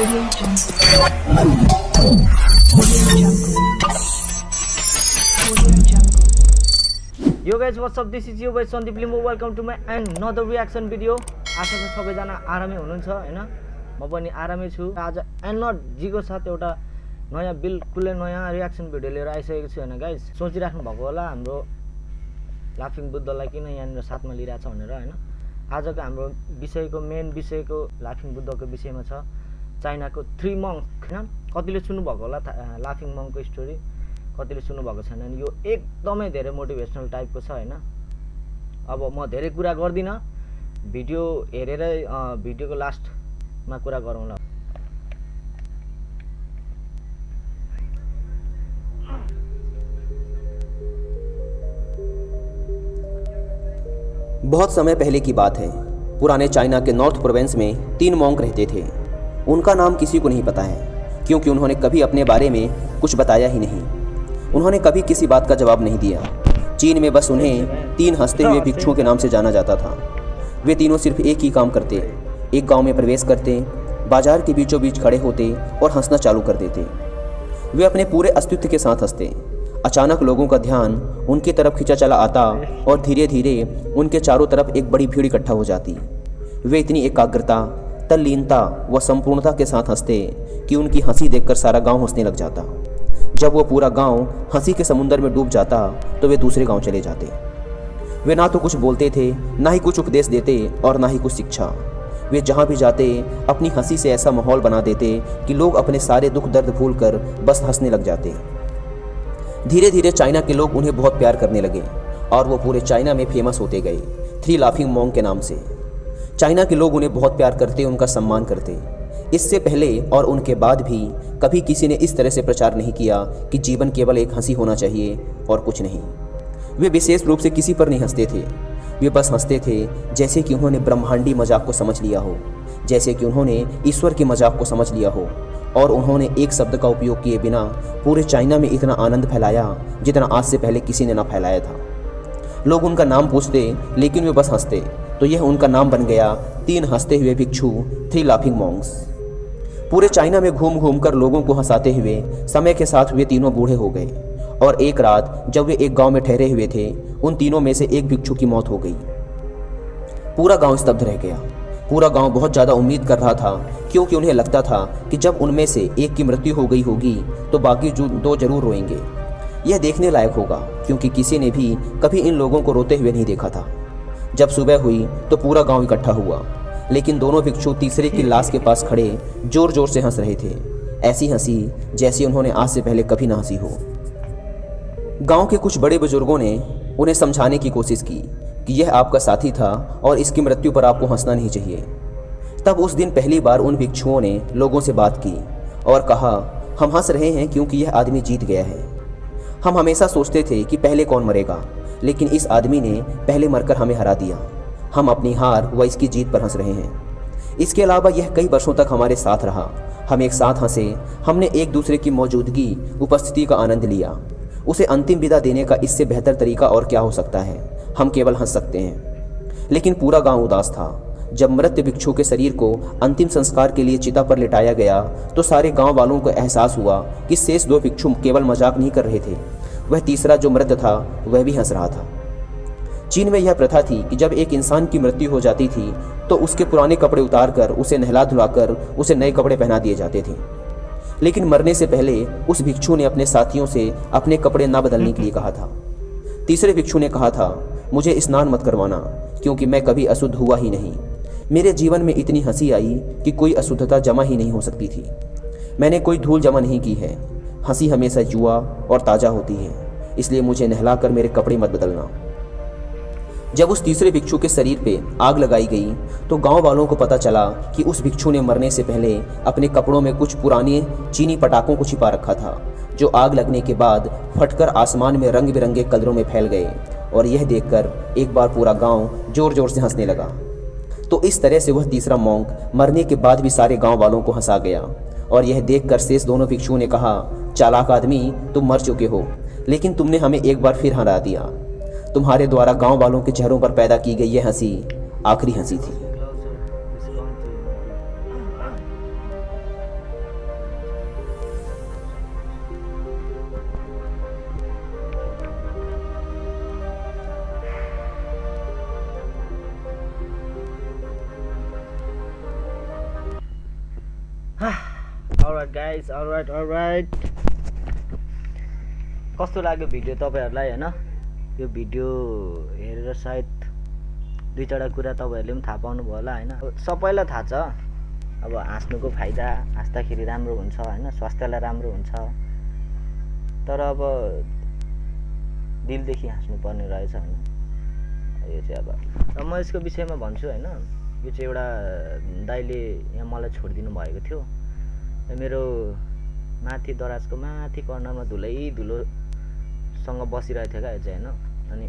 Audio Jungle. Audio Jungle. Audio Jungle. Yo guys, what's up? This is your boy Sandeep Limbo. Welcome to my another reaction video. आशा छ सबैजना आरामै हुनुहुन्छ हैन। म पनि आरामै छु। आज एनर्जीको साथ एउटा नयाँ बिल्कुलै नयाँ रियाक्सन भिडियो लिएर आइसकेको छु हैन गाइस। सोचिराख्नु भएको होला हाम्रो लाफिङ बुद्धलाई किन यहाँनिर साथमा लिइराछ भनेर हैन। आजको हाम्रो विषयको मेन विषयको लाफिङ बुद्धको विषयमा छ चाइनाको 3 मङ्क हैन। कतिले सुन्नु भएको होला लाफिङ मङ्कको स्टोरी, कतिले सुन्नु भएको छैन। यो एकदमै धेरै मोटिभेसनल टाइपको छ हैन। अब म धेरै कुरा गर्दिन, भिडियो हेरेरै भिडियोको लास्टमा कुरा गरौँला। बहुत समय पहले की बात है। पुराने चाइना के नॉर्थ प्रोविंस में 3 मॉन्क रहते थे। उनका नाम किसी को नहीं पता है, क्योंकि उन्होंने कभी अपने बारे में कुछ बताया ही नहीं। उन्होंने कभी किसी बात का जवाब नहीं दिया। चीन में बस उन्हें 3 हंसते हुए भिक्षुओं के नाम से जाना जाता था। वे तीनों सिर्फ एक ही काम करते, एक गांव में प्रवेश करते, बाजार के बीचों बीच खड़े होते और हंसना चालू कर देते। वे अपने पूरे अस्तित्व के साथ हंसते। अचानक लोगों का ध्यान उनकी तरफ खींचा चला आता और धीरे धीरे उनके चारों तरफ एक बड़ी भीड़ इकट्ठा हो जाती। वे इतनी एकाग्रता, तल्लीनता व संपूर्णता के साथ हंसते कि उनकी हंसी देखकर सारा गांव हंसने लग जाता। जब वो पूरा गांव हंसी के समुद्र में डूब जाता तो वे दूसरे गांव चले जाते। वे ना तो कुछ बोलते थे, ना ही कुछ उपदेश देते और ना ही कुछ शिक्षा। वे जहाँ भी जाते अपनी हंसी से ऐसा माहौल बना देते कि लोग अपने सारे दुख दर्द भूलकर बस हंसने लग जाते। धीरे धीरे चाइना के लोग उन्हें बहुत प्यार करने लगे और वो पूरे चाइना में फेमस होते गए 3 लाफिंग मॉन्क के नाम से। चाइना के लोग उन्हें बहुत प्यार करते, उनका सम्मान करते। इससे पहले और उनके बाद भी कभी किसी ने इस तरह से प्रचार नहीं किया कि जीवन केवल एक हंसी होना चाहिए और कुछ नहीं। वे विशेष रूप से किसी पर नहीं हंसते थे। वे बस हंसते थे जैसे कि उन्होंने ब्रह्मांडी मजाक को समझ लिया हो, जैसे कि उन्होंने ईश्वर के मजाक को समझ लिया हो। और उन्होंने एक शब्द का उपयोग किए बिना पूरे चाइना में इतना आनंद फैलाया जितना आज से पहले किसी ने ना फैलाया था। लोग उनका नाम पूछते लेकिन वे बस हंसते, तो यह उनका नाम बन गया 3 हंसते हुए भिक्षु, 3 लाफिंग मॉन्क्स। पूरे चाइना में घूम घूम कर लोगों को हंसाते हुए समय के साथ वे तीनों बूढ़े हो गए और एक रात जब वे एक गांव में ठहरे हुए थे, उन तीनों में से एक भिक्षु की मौत हो गई। पूरा गांव स्तब्ध रह गया। पूरा गांव बहुत ज़्यादा उम्मीद कर रहा था, क्योंकि उन्हें लगता था कि जब उनमें से एक की मृत्यु हो गई होगी तो बाकी 2 जरूर रोएंगे। यह देखने लायक होगा, क्योंकि किसी ने भी कभी इन लोगों को रोते हुए नहीं देखा था। जब सुबह हुई तो पूरा गांव इकट्ठा हुआ, लेकिन दोनों भिक्षु तीसरे की लाश के पास खड़े जोर जोर से हंस रहे थे। ऐसी हंसी जैसी उन्होंने आज से पहले कभी ना हंसी हो। गांव के कुछ बड़े बुजुर्गों ने उन्हें समझाने की कोशिश की कि यह आपका साथी था और इसकी मृत्यु पर आपको हंसना नहीं चाहिए। तब उस दिन पहली बार उन भिक्षुओं ने लोगों से बात की और कहा, हम हंस रहे हैं क्योंकि यह आदमी जीत गया है। हम हमेशा सोचते थे कि पहले कौन मरेगा, लेकिन इस आदमी ने पहले मरकर हमें हरा दिया। हम अपनी हार व इसकी जीत पर हंस रहे हैं। इसके अलावा यह कई वर्षों तक हमारे साथ रहा। हम एक साथ हंसे, हमने एक दूसरे की मौजूदगी, उपस्थिति का आनंद लिया। उसे अंतिम विदा देने का इससे बेहतर तरीका और क्या हो सकता है। हम केवल हंस सकते हैं। लेकिन पूरा गांव उदास था। जब मृत भिक्षु के शरीर को अंतिम संस्कार के लिए चिता पर लिटाया गया तो सारे गांव वालों को एहसास हुआ कि शेष 2 भिक्षु केवल मजाक नहीं कर रहे थे, वह तीसरा जो मृत था वह भी हंस रहा था। चीन में यह प्रथा थी कि जब एक इंसान की मृत्यु हो जाती थी तो उसके पुराने कपड़े उतारकर उसे नहला धुलाकर उसे नए कपड़े पहना दिए जाते थे। लेकिन मरने से पहले उस भिक्षु ने अपने साथियों से अपने कपड़े ना बदलने के लिए कहा था। तीसरे भिक्षु ने कहा था, मुझे स्नान मत करवाना, क्योंकि मैं कभी अशुद्ध हुआ ही नहीं। मेरे जीवन में इतनी हंसी आई कि कोई अशुद्धता जमा ही नहीं हो सकती थी। मैंने कोई धूल जमा नहीं की है। हंसी हमेशा युवा और ताज़ा होती है, इसलिए मुझे नहलाकर मेरे कपड़े मत बदलना। जब उस तीसरे भिक्षु के शरीर पे आग लगाई गई तो गांव वालों को पता चला कि उस भिक्षु ने मरने से पहले अपने कपड़ों में कुछ पुराने चीनी पटाखों को छिपा रखा था, जो आग लगने के बाद फटकर आसमान में रंग बिरंगे कलरों में फैल गए। और यह देखकर एक बार पूरा गांव जोर जोर से हंसने लगा। तो इस तरह से वह तीसरा मॉन्क मरने के बाद भी सारे गांव वालों को हंसा गया। और यह देखकर शेष दोनों भिक्षुओं ने कहा, चालाक आदमी, तुम मर चुके हो, लेकिन तुमने हमें एक बार फिर हरा दिया। तुम्हारे द्वारा गांव वालों के चेहरों पर पैदा की गई यह हंसी आखिरी हंसी थी। अलराइट गाइस, अलराइट कस्तो लाग्यो भिडियो तपाईँहरूलाई होइन? यो भिडियो हेरेर सायद दुई चारवटा कुरा तपाईँहरूले पनि थाहा पाउनुभयो होला होइन? सबैलाई थाहा छ अब हाँस्नुको फाइदा, हाँस्दाखेरि राम्रो हुन्छ होइन, स्वास्थ्यलाई राम्रो हुन्छ। तर अब दिलदेखि हाँस्नुपर्ने रहेछ होइन, यो चाहिँ अब र म यसको विषयमा भन्छु होइन। यो चाहिँ एउटा दाइले यहाँ मलाई छोडिदिनु भएको थियो। मेरो माथि दराजको माथि कर्नरमा धुलोसँग बसिरहेको थियो क्या यो चाहिँ होइन। अनि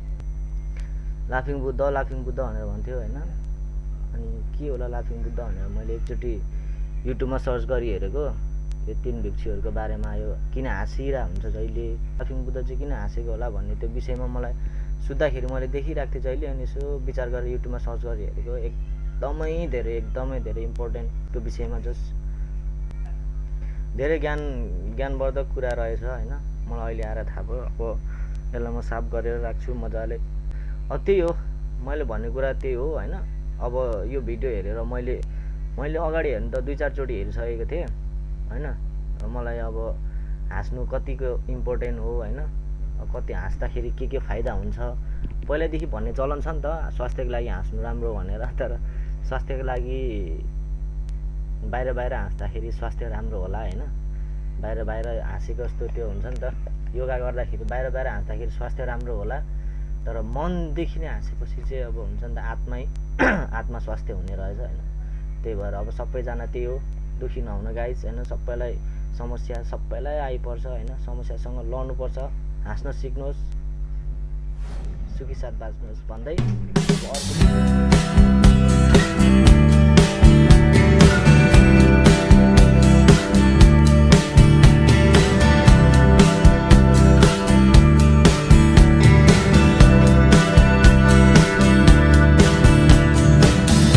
लाफिङ बुद्ध भनेर भन्थ्यो होइन। अनि के होला लाफिङ बुद्ध भनेर मैले एकचोटि युट्युबमा सर्च गरी हेरेको, यो तीन भिक्षुहरूको बारेमा आयो, किन हाँसिरहेको हुन्छ जहिले, लाफिङ बुद्ध चाहिँ किन हाँसेको होला भन्ने त्यो विषयमा मलाई सुत्दाखेरि मैले देखिरहेको थिएँ जहिले। अनि यसो विचार गरेर युट्युबमा सर्च गरी हेरेको, एकदमै धेरै इम्पोर्टेन्ट त्यो विषयमा जस्ट धेरै ज्ञानवर्धक कुरा रहेछ होइन। मलाई अहिले आएर थाहा भयो। अब यसलाई म साफ गरेर राख्छु मजाले। त्यही हो मैले भन्ने कुरा, त्यही हो होइन। अब यो भिडियो हेरेर मैले अगाडि हेर्नु त दुई चारचोटि हेरिसकेको थिएँ होइन। मलाई अब हाँस्नु कतिको इम्पोर्टेन्ट हो होइन, कति हाँस्दाखेरि के फाइदा हुन्छ पहिल्यैदेखि भन्ने चलन छ नि त, स्वास्थ्यको लागि हाँस्नु राम्रो भनेर। तर स्वास्थ्यको लागि बाहिर हाँस्दाखेरि स्वास्थ्य राम्रो होला होइन, बाहिर हाँसेको जस्तो त्यो हुन्छ नि त। योगा गर्दाखेरि बाहिर हाँस्दाखेरि स्वास्थ्य राम्रो होला, तर मनदेखि नै हाँसेपछि चाहिँ अब हुन्छ नि त आत्मा स्वास्थ्य हुने रहेछ होइन। त्यही भएर अब सबैजना त्यही हो, दुखी नहुनु गाइस होइन। सबैलाई समस्या सबैलाई आइपर्छ होइन, समस्यासँग लड्नुपर्छ, हाँस्न सिक्नुहोस्, सुखी साथ बाँच्नुहोस् भन्दै अर्को